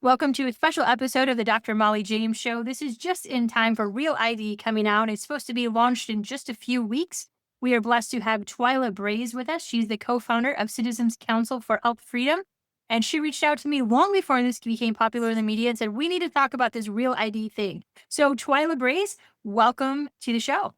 Welcome to a special episode of the Dr. Molly James Show. This is just in time for Real ID coming out. It's supposed to be launched in just a few weeks. We are blessed to have Twila Brase with us. She's the co-founder of Citizens Council for Health Freedom. And she reached out to me long before this became popular in the media and said, we need to talk about this Real ID thing. So Twila Brase, welcome to the show.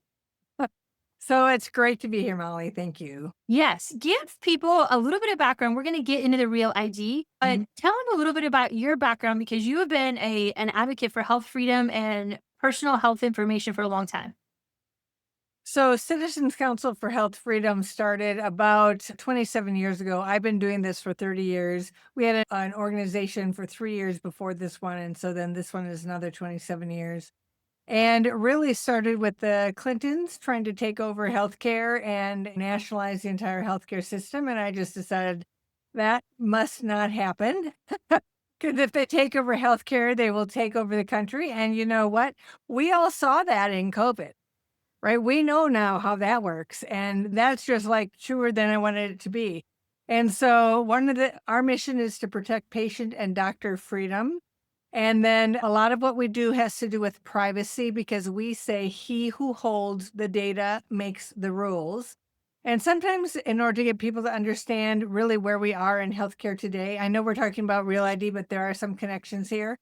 So it's great to be here, Molly. Thank you. Yes, give people a little bit of background. We're going to get into the Real ID, but Mhm. tell them a little bit about your background because you have been an advocate for health freedom and personal health information for a long time. So, Citizens Council for Health Freedom started about 27 years ago. I've been doing this for 30 years. We had an organization for 3 years before this one. And so then this one is another 27 years. And it really started with the Clintons trying to take over healthcare and nationalize the entire healthcare system. And I just decided that must not happen. Because if they take over healthcare, they will take over the country. And you know what? We all saw that in COVID, right? We know now how that works. And that's just like truer than I wanted it to be. And so our mission is to protect patient and doctor freedom. And then a lot of what we do has to do with privacy because we say he who holds the data makes the rules. And sometimes, in order to get people to understand really where we are in healthcare today, I know we're talking about Real ID, but there are some connections here.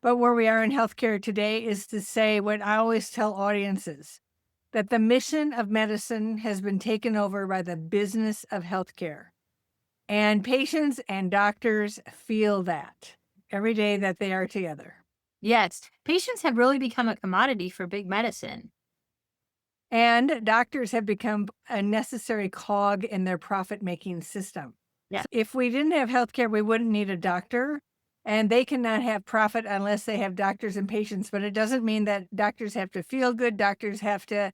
But where we are in healthcare today is to say what I always tell audiences that the mission of medicine has been taken over by the business of healthcare. And patients and doctors feel that every day that they are together. Yes, patients have really become a commodity for big medicine. And doctors have become a necessary cog in their profit making system. Yeah. So if we didn't have healthcare, we wouldn't need a doctor. And they cannot have profit unless they have doctors and patients. But it doesn't mean that doctors have to feel good. Doctors have to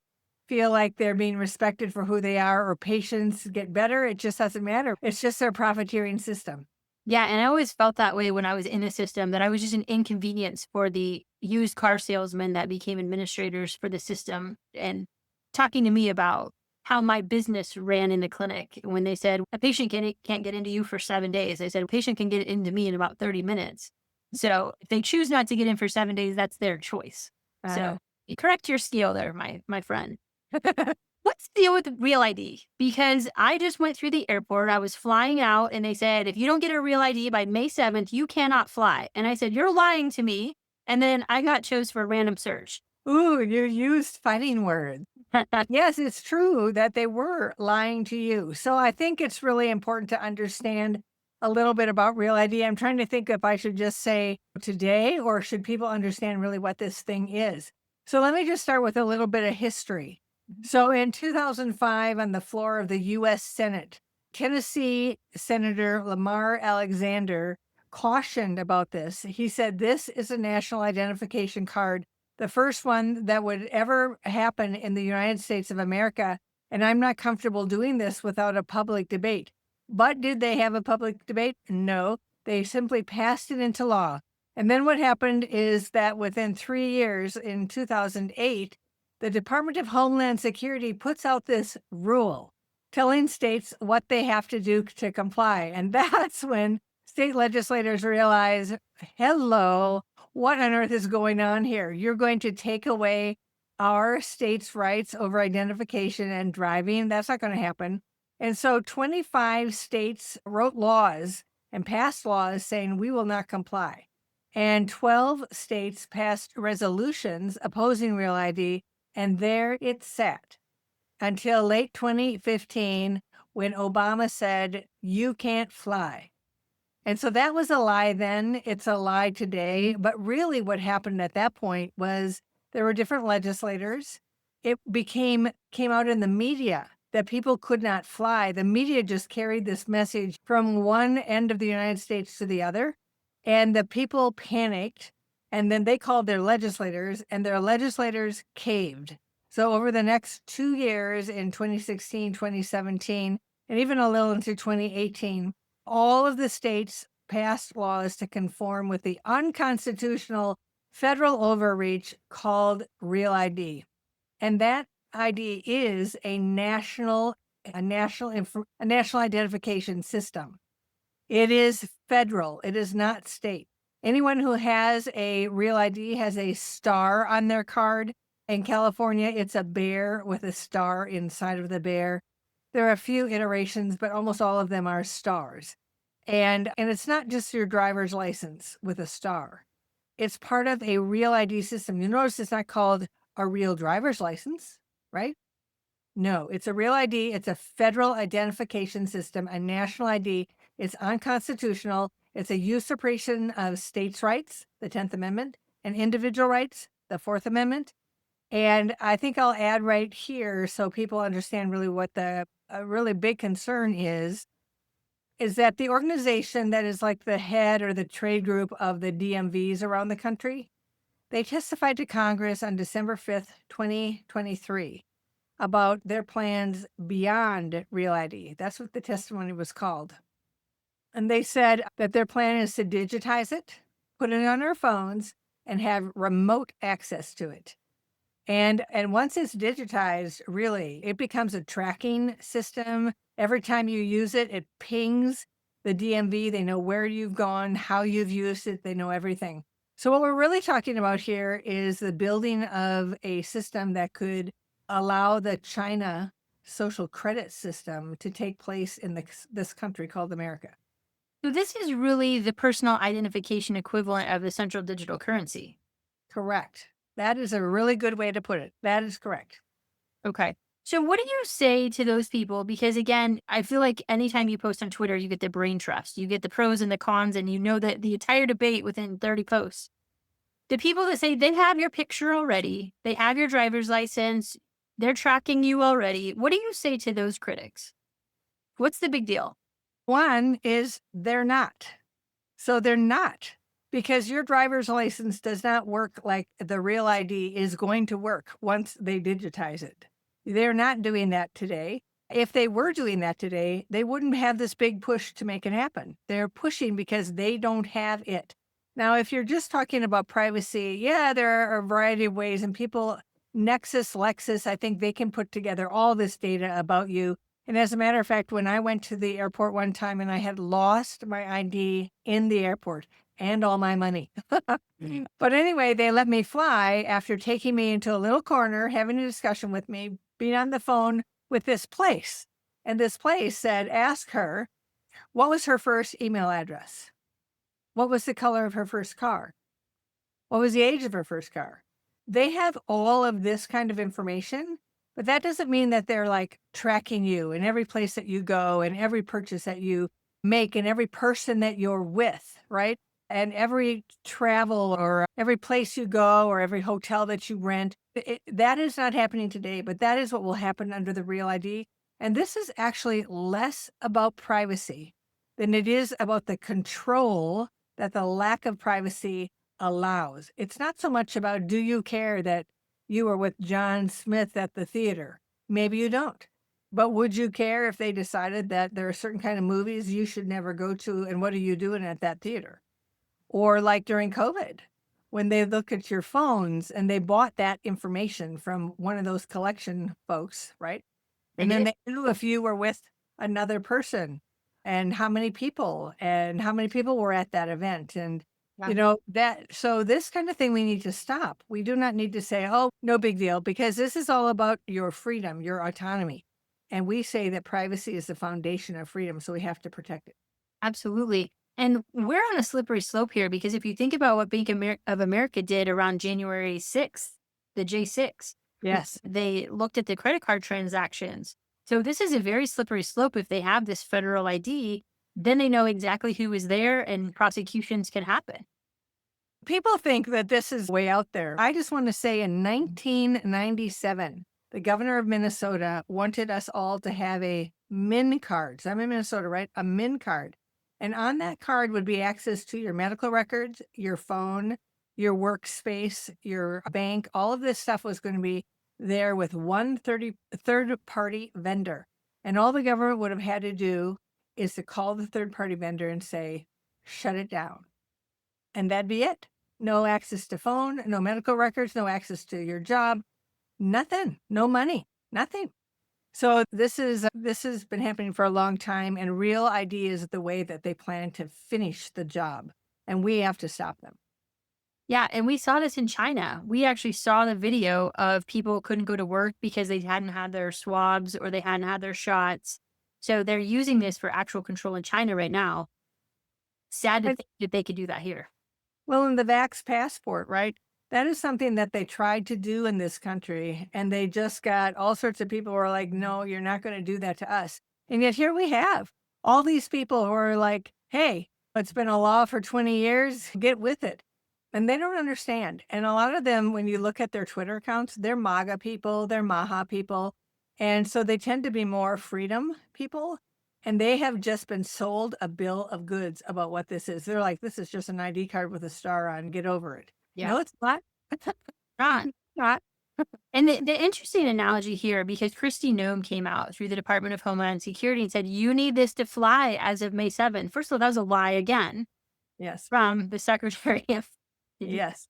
feel like they're being respected for who they are, or patients get better. It just doesn't matter. It's just their profiteering system. Yeah. And I always felt that way when I was in the system, that I was just an inconvenience for the used car salesmen that became administrators for the system and talking to me about how my business ran in the clinic when they said a patient can't get into you for 7 days. They said a patient can get into me in about 30 minutes. So if they choose not to get in for 7 days, that's their choice. Uh, So you correct your scale there, my friend. Let's deal with Real ID because I just went through the airport. I was flying out and they said, if you don't get a Real ID by May 7th, you cannot fly. And I said, you're lying to me. And then I got chose for a random search. Ooh, you used fighting words. Yes, it's true that they were lying to you. So I think it's really important to understand a little bit about Real ID. I'm trying to think if I should just say today or should people understand really what this thing is. So let me just start with a little bit of history. So in 2005, on the floor of the US Senate, Tennessee Senator Lamar Alexander cautioned about this. He said, this is a national identification card, the first one that would ever happen in the United States of America. And I'm not comfortable doing this without a public debate. But did they have a public debate? No, they simply passed it into law. And then what happened is that within 3 years, in 2008, the Department of Homeland Security puts out this rule telling states what they have to do to comply. And that's when state legislators realize, hello, what on earth is going on here? You're going to take away our state's rights over identification and driving. That's not going to happen. And so 25 states wrote laws and passed laws saying we will not comply. And 12 states passed resolutions opposing Real ID. And there it sat until late 2015 when Obama said, you can't fly. And so that was a lie then. It's a lie today. But really, what happened at that point was there were different legislators. It came out in the media that people could not fly. The media just carried this message from one end of the United States to the other. And the people panicked. And then they called their legislators, and their legislators caved. So over the next 2 years in 2016, 2017, and even a little into 2018, all of the states passed laws to conform with the unconstitutional federal overreach called Real ID. And that ID is a national identification system. It is federal. It is not state. Anyone who has a real ID has a star on their card. In California, it's a bear with a star inside of the bear. There are a few iterations, but almost all of them are stars. And it's not just your driver's license with a star. It's part of a real ID system. You notice it's not called a real driver's license, right? No, it's a real ID. It's a federal identification system, a national ID. It's unconstitutional. It's a usurpation of states' rights, the 10th Amendment, and individual rights, the Fourth Amendment. And I think I'll add right here so people understand really what the a really big concern is that the organization that is like the head or the trade group of the DMVs around the country, they testified to Congress on December 5th, 2023 about their plans beyond Real ID. That's what the testimony was called. And they said that their plan is to digitize it, put it on our phones, and have remote access to it. And once it's digitized, really, it becomes a tracking system. Every time you use it, it pings the DMV. They know where you've gone, how you've used it. They know everything. So what we're really talking about here is the building of a system that could allow the China social credit system to take place in this country called America. So this is really the personal identification equivalent of the central digital currency. Correct. That is a really good way to put it. That is correct. Okay. So what do you say to those people? Because again, I feel like anytime you post on Twitter, you get the brain trust, you get the pros and the cons, and you know that the entire debate within 30 posts. The people that say they have your picture already, they have your driver's license, they're tracking you already. What do you say to those critics? What's the big deal? One is they're not. So they're not, because your driver's license does not work like the real ID is going to work once they digitize it. They're not doing that today. If they were doing that today, they wouldn't have this big push to make it happen. They're pushing because they don't have it. Now, if you're just talking about privacy, yeah, there are a variety of ways, and people, Nexus, Lexus, I think they can put together all this data about you. And as a matter of fact, when I went to the airport one time and I had lost my ID in the airport and all my money. But anyway, they let me fly after taking me into a little corner, having a discussion with me, being on the phone with this place. And this place said, ask her, what was her first email address? What was the color of her first car? What was the age of her first car? They have all of this kind of information, but that doesn't mean that they're like tracking you in every place that you go and every purchase that you make and every person that you're with, right? And every travel or every place you go or every hotel that you rent. That is not happening today, but that is what will happen under the Real ID. And this is actually less about privacy than it is about the control that the lack of privacy allows. It's not so much about, do you care that you were with John Smith at the theater? Maybe you don't. But would you care if they decided that there are certain kind of movies you should never go to, and what are you doing at that theater? Or like during COVID, when they look at your phones and they bought that information from one of those collection folks, right? And then they knew if you were with another person and how many people were at that event. And so this kind of thing we need to stop. We do not need to say, oh, no big deal, because this is all about your freedom, your autonomy. And we say that privacy is the foundation of freedom, so we have to protect it. Absolutely. And we're on a slippery slope here because if you think about what of America did around January 6th, the J6, Yes. they looked at the credit card transactions. So this is a very slippery slope. If they have this federal ID, then they know exactly who is there and prosecutions can happen. People think that this is way out there. I just want to say in 1997, the governor of Minnesota wanted us all to have a MIN card. So I'm in Minnesota, right? A MIN card. And on that card would be access to your medical records, your phone, your workspace, your bank. All of this stuff was going to be there with one third-party vendor. And all the government would have had to do is to call the third-party vendor and say, shut it down. And that'd be it. No access to phone, no medical records, no access to your job, nothing, no money, nothing. So this has been happening for a long time, and Real ID is the way that they plan to finish the job. and we have to stop them. Yeah, and we saw this in China. We actually saw the video of people couldn't go to work because they hadn't had their swabs or they hadn't had their shots. So they're using this for actual control in China right now. Sad to And think that they could do that here. well, in the Vax passport, right? That is something that they tried to do in this country, and they just got all sorts of people who are like, no, you're not going to do that to us. And yet here we have all these people who are like, hey, it's been a law for 20 years, get with it. And they don't understand. And a lot of them, when you look at their Twitter accounts, they're MAGA people, they're Maha people. And so they tend to be more freedom people. And they have just been sold a bill of goods about what this is. They're like, this is just an ID card with a star on, get over it. Yeah. No, it's not. Right. Not. And the interesting analogy here, because Kristi Noem came out through the Department of Homeland Security and said, you need this to fly as of May 7th. First of all, that was a lie again Yes. from the Secretary of Yes.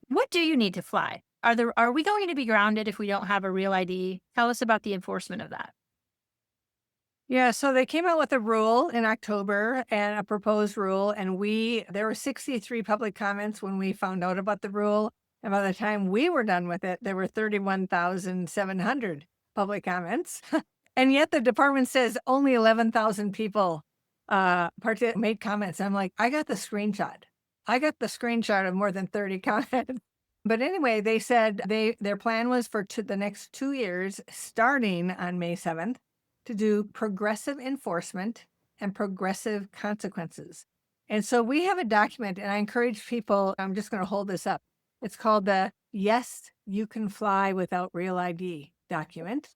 What do you need to fly? Are we going to be grounded if we don't have a real ID? Tell us about the enforcement of that. Yeah, so they came out with a rule in October and a proposed rule, and there were 63 public comments when we found out about the rule. And by the time we were done with it, there were 31,700 public comments. And yet the department says only 11,000 people made comments. I'm like, I got the screenshot. I got the screenshot of more than 30 comments. But anyway, they said their plan was for the next 2 years, starting on May 7th, to do progressive enforcement and progressive consequences. And so we have a document, and I encourage people, I'm just going to hold this up. It's called the Yes, You Can Fly Without Real ID document.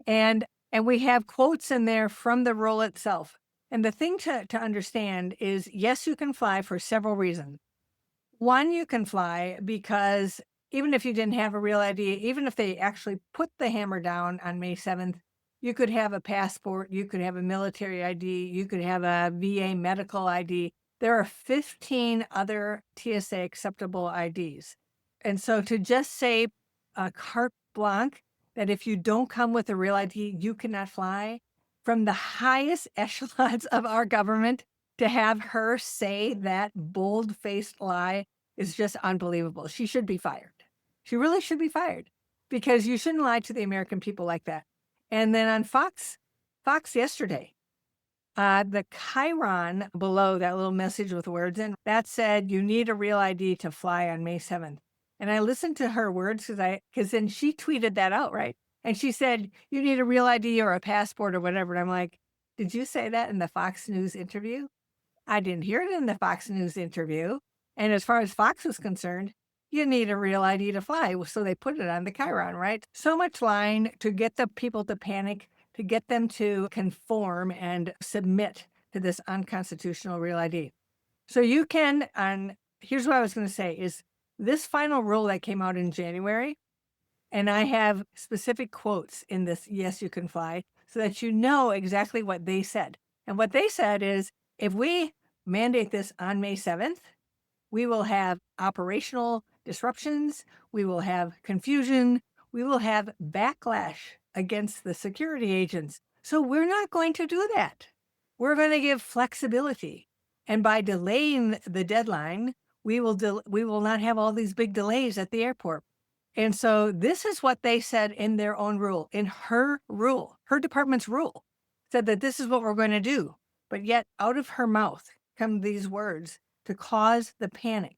And we have quotes in there from the rule itself. And the thing to understand is, yes, you can fly for several reasons. One, you can fly because even if you didn't have a real ID, even if they actually put the hammer down on May 7th, you could have a passport, you could have a military ID, you could have a VA medical ID. There are 15 other TSA acceptable IDs. And so to just say a carte blanche that if you don't come with a real ID, you cannot fly, from the highest echelons of our government, to have her say that bold-faced lie is just unbelievable. She should be fired. She really should be fired, because you shouldn't lie to the American people like that. And then on Fox yesterday, the chyron below that little message with words in, that said, you need a real ID to fly on May 7th. And I listened to her words because then she tweeted that out, right? And she said, you need a real ID or a passport or whatever. And I'm like, did you say that in the Fox News interview? I didn't hear it in the Fox News interview. And as far as Fox was concerned, you need a real ID to fly. So they put it on the chyron, right? So much lying to get the people to panic, to get them to conform and submit to this unconstitutional real ID. So you can, here's what I was going to say, is this final rule that came out in January, and I have specific quotes in this, yes, you can fly, so that you know exactly what they said. And what they said is, if we mandate this on May 7th, we will have operational disruptions, we will have confusion, we will have backlash against the security agents. So we're not going to do that. We're going to give flexibility. And by delaying the deadline, we will not have all these big delays at the airport. And so this is what they said in their own rule, in her rule, her department's rule, said that this is what we're going to do. But yet out of her mouth come these words to cause the panic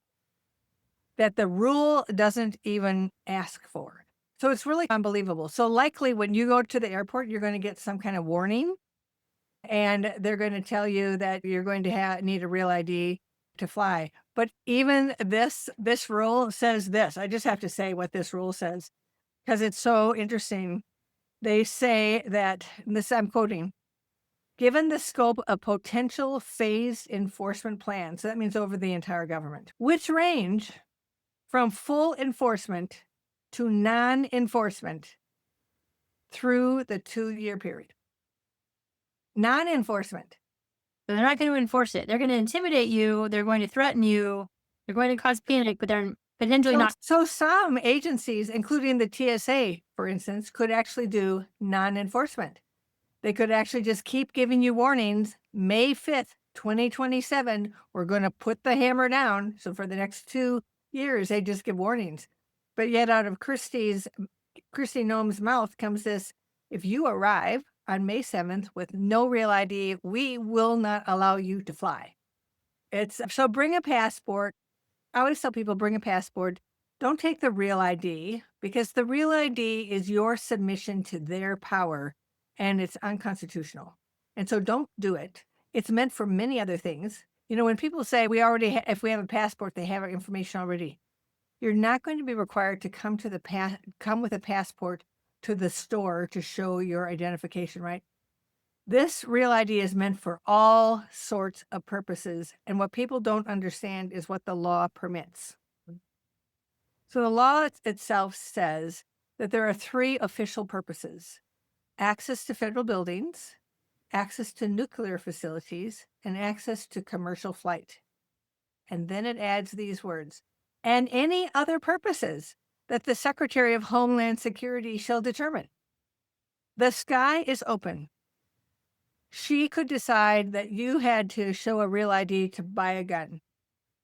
that the rule doesn't even ask for. So it's really unbelievable. So likely when you go to the airport, you're going to get some kind of warning, and they're going to tell you that you're going to need a real ID to fly. But even this rule says this. I just have to say what this rule says, because it's so interesting. They say that, this I'm quoting, given the scope of potential phased enforcement plans, so that means over the entire government, which range from full enforcement to non-enforcement through the 2-year period. Non-enforcement. They're not going to enforce it. They're going to intimidate you. They're going to threaten you. They're going to cause panic, but they're potentially not. So some agencies, including the TSA, for instance, could actually do non-enforcement. They could actually just keep giving you warnings. May 5th, 2027, we're going to put the hammer down. So for the next 2 years, they just give warnings. But yet out of Christy Noem's mouth comes this, if you arrive on May 7th with no real ID, we will not allow you to fly. So bring a passport. I always tell people, bring a passport. Don't take the real ID, because the real ID is your submission to their power, and it's unconstitutional. And so don't do it. It's meant for many other things. When people say if we have a passport, they have our information already. You're not going to be required to come with a passport to the store to show your identification, right? This real ID is meant for all sorts of purposes, and what people don't understand is what the law permits. So the law itself says that there are 3 official purposes: access to federal buildings, access to nuclear facilities, and access to commercial flight. And then it adds these words, and any other purposes that the Secretary of Homeland Security shall determine. The sky is open. She could decide that you had to show a real ID to buy a gun,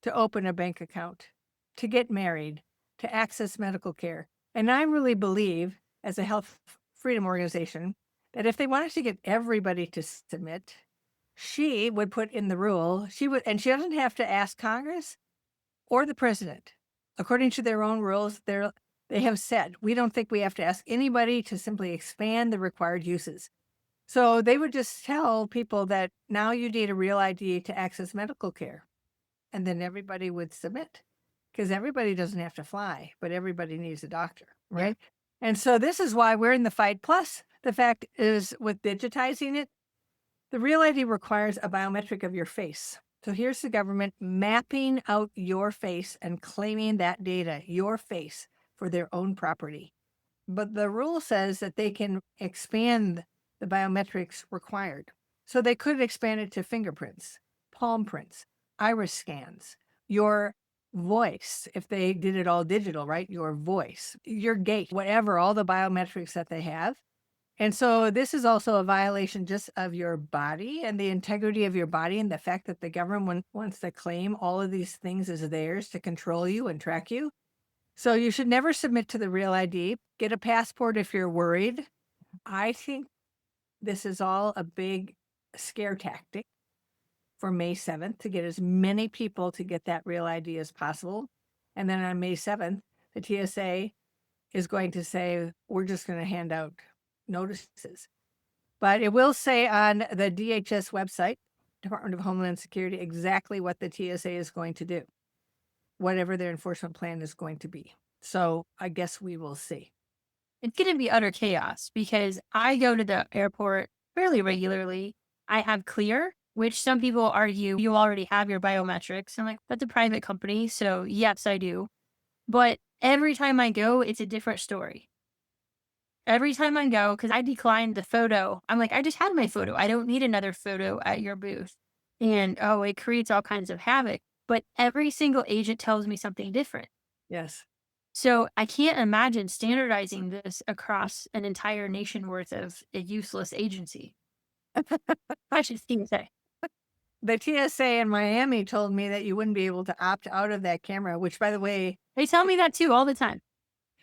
to open a bank account, to get married, to access medical care. And I really believe, as a health freedom organization, that if they wanted to get everybody to submit, she would put in the rule, and she doesn't have to ask Congress or the president. According to their own rules, they have said, we don't think we have to ask anybody to simply expand the required uses. So they would just tell people that now you need a real ID to access medical care. And then everybody would submit, because everybody doesn't have to fly, but everybody needs a doctor, right? Yeah. And so this is why we're in the fight. Plus, the fact is, with digitizing it, the real ID requires a biometric of your face. So here's the government mapping out your face and claiming that data, your face, for their own property. But the rule says that they can expand the biometrics required. So they could expand it to fingerprints, palm prints, iris scans, your voice, if they did it all digital, right? Your voice, your gait, whatever, all the biometrics that they have. And so this is also a violation just of your body and the integrity of your body, and the fact that the government wants to claim all of these things as theirs to control you and track you. So you should never submit to the real ID. Get a passport if you're worried. I think this is all a big scare tactic for May 7th to get as many people to get that real ID as possible. And then on May 7th, the TSA is going to say, we're just going to hand out notices. But it will say on the DHS website, Department of Homeland Security, exactly what the TSA is going to do, whatever their enforcement plan is going to be. So I guess we will see. It's going to be utter chaos, because I go to the airport fairly regularly. I have Clear, which some people argue you already have your biometrics. I'm like, that's a private company. So yes, I do. But every time I go, it's a different story. Every time I go, because I declined the photo, I'm like, I just had my photo. I don't need another photo at your booth. And it creates all kinds of havoc. But every single agent tells me something different. Yes. So I can't imagine standardizing this across an entire nation worth of a useless agency. I should say. The TSA in Miami told me that you wouldn't be able to opt out of that camera, which, by the way, They tell me that too all the time.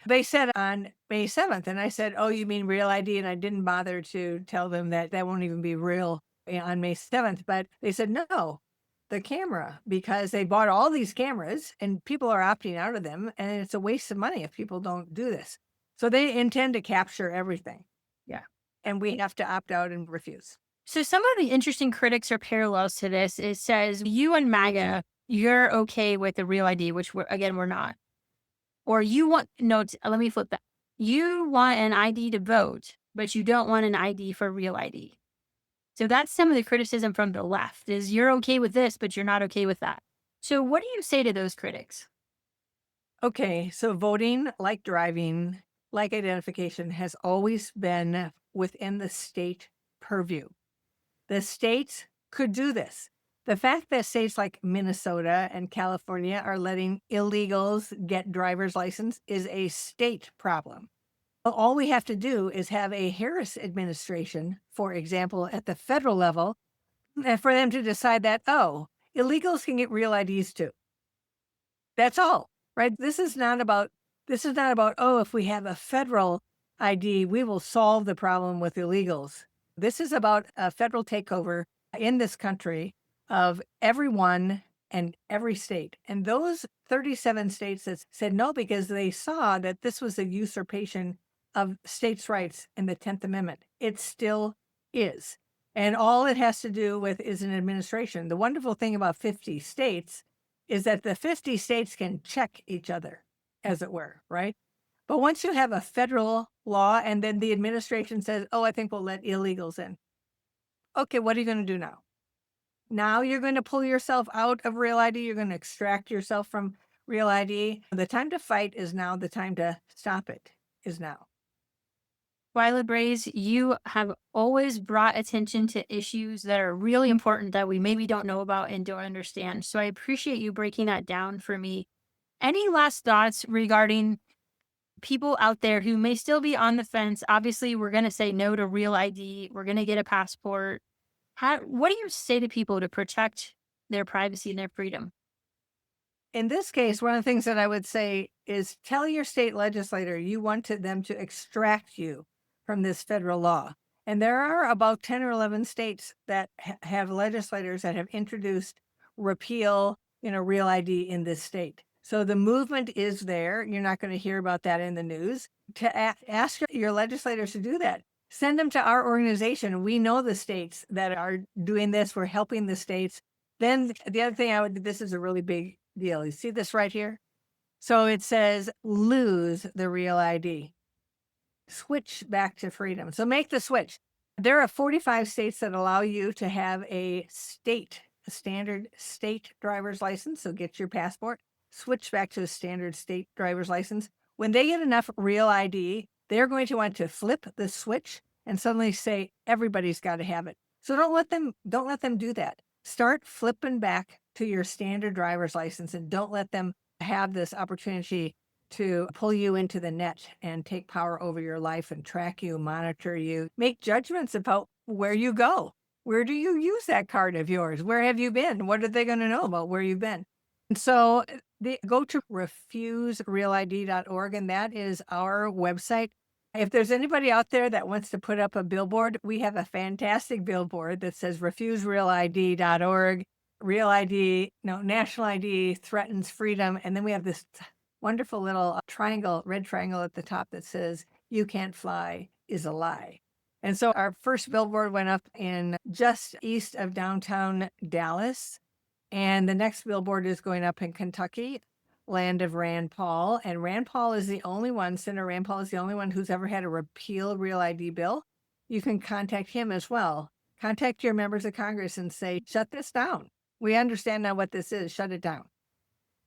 they said on May 7th. And I said, oh, you mean real ID? And I didn't bother to tell them that won't even be real on May 7th. But they said, no, the camera, because they bought all these cameras and people are opting out of them. And it's a waste of money if people don't do this. So they intend to capture everything. Yeah. And we have to opt out and refuse. So some of the interesting critics or parallels to this, it says you and MAGA, you're okay with the real ID, which we're not. Or let me flip that. You want an ID to vote, but you don't want an ID for real ID. So that's some of the criticism from the left, is you're okay with this, but you're not okay with that. So what do you say to those critics? Okay, so voting, like driving, like identification, has always been within the state purview. The states could do this. The fact that states like Minnesota and California are letting illegals get driver's license is a state problem. All we have to do is have a Harris administration, for example, at the federal level, And for them to decide that, oh, illegals can get real IDs too. That's all, right? This is not about, oh, if we have a federal ID, we will solve the problem with illegals. This is about a federal takeover in this country of everyone and every state. And those 37 states that said no because they saw that this was a usurpation of states' rights in the 10th Amendment. It still is. And all it has to do with is an administration. The wonderful thing about 50 states is that the 50 states can check each other, as it were, right? But once you have a federal law and then the administration says, oh, I think we'll let illegals in. Okay, what are you going to do now? Now you're going to pull yourself out of Real ID. You're going to extract yourself from Real ID. The time to fight is now. The time to stop it is now. Twila Brase, you have always brought attention to issues that are really important that we maybe don't know about and don't understand. So I appreciate you breaking that down for me. Any last thoughts regarding people out there who may still be on the fence? Obviously, we're going to say no to real ID. We're going to get a passport. What do you say to people to protect their privacy and their freedom? In this case, one of the things that I would say is tell your state legislator you wanted them to extract you from this federal law. And there are about 10 or 11 states that have legislators that have introduced repeal, Real ID in this state. So the movement is there. You're not going to hear about that in the news. To ask your legislators to do that, send them to our organization. We know the states that are doing this. We're helping the states. Then the other thing this is a really big deal. You see this right here? So it says lose the Real ID. Switch back to freedom. So make the switch. There are 45 states that allow you to have a standard state driver's license. So get your passport, switch back to a standard state driver's license. When they get enough Real ID, they're going to want to flip the switch and suddenly say everybody's got to have it. So don't let them do that. Start flipping back to your standard driver's license and don't let them have this opportunity to pull you into the net and take power over your life and track you, monitor you, make judgments about where you go. Where do you use that card of yours? Where have you been? What are they going to know about where you've been? And so go to refuserealid.org, and that is our website. If there's anybody out there that wants to put up a billboard, we have a fantastic billboard that says refuserealid.org. Real ID, national ID threatens freedom. And then we have this wonderful little red triangle at the top that says, you can't fly is a lie. And so our first billboard went up in just east of downtown Dallas. And the next billboard is going up in Kentucky, land of Rand Paul. And Rand Paul is the only one, Senator Rand Paul is the only one who's ever had a repeal Real ID bill. You can contact him as well. Contact your members of Congress and say, shut this down. We understand now what this is. Shut it down.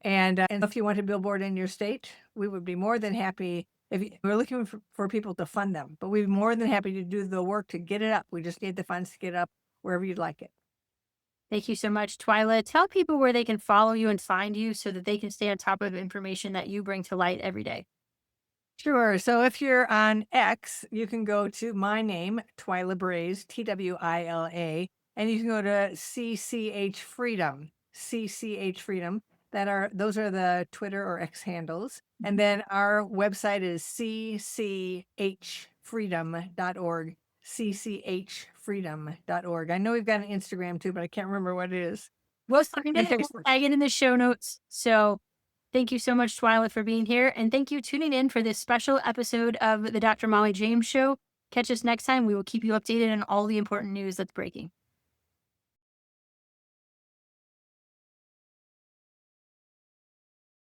And if you want a billboard in your state, we would be more than happy. We're looking for people to fund them, but we'd be more than happy to do the work to get it up. We just need the funds to get it up wherever you'd like it. Thank you so much, Twila. Tell people where they can follow you and find you so that they can stay on top of information that you bring to light every day. Sure. So if you're on X, you can go to my name, Twila Brase, Twila, and you can go to CCH Freedom, CCH Freedom. Those are the Twitter or X handles. And then our website is cchfreedom.org, cchfreedom.org. I know we've got an Instagram too, but I can't remember what it is. We'll tag it in the show notes. So thank you so much, Twila, for being here. And thank you tuning in for this special episode of the Dr. Molly James Show. Catch us next time. We will keep you updated on all the important news that's breaking.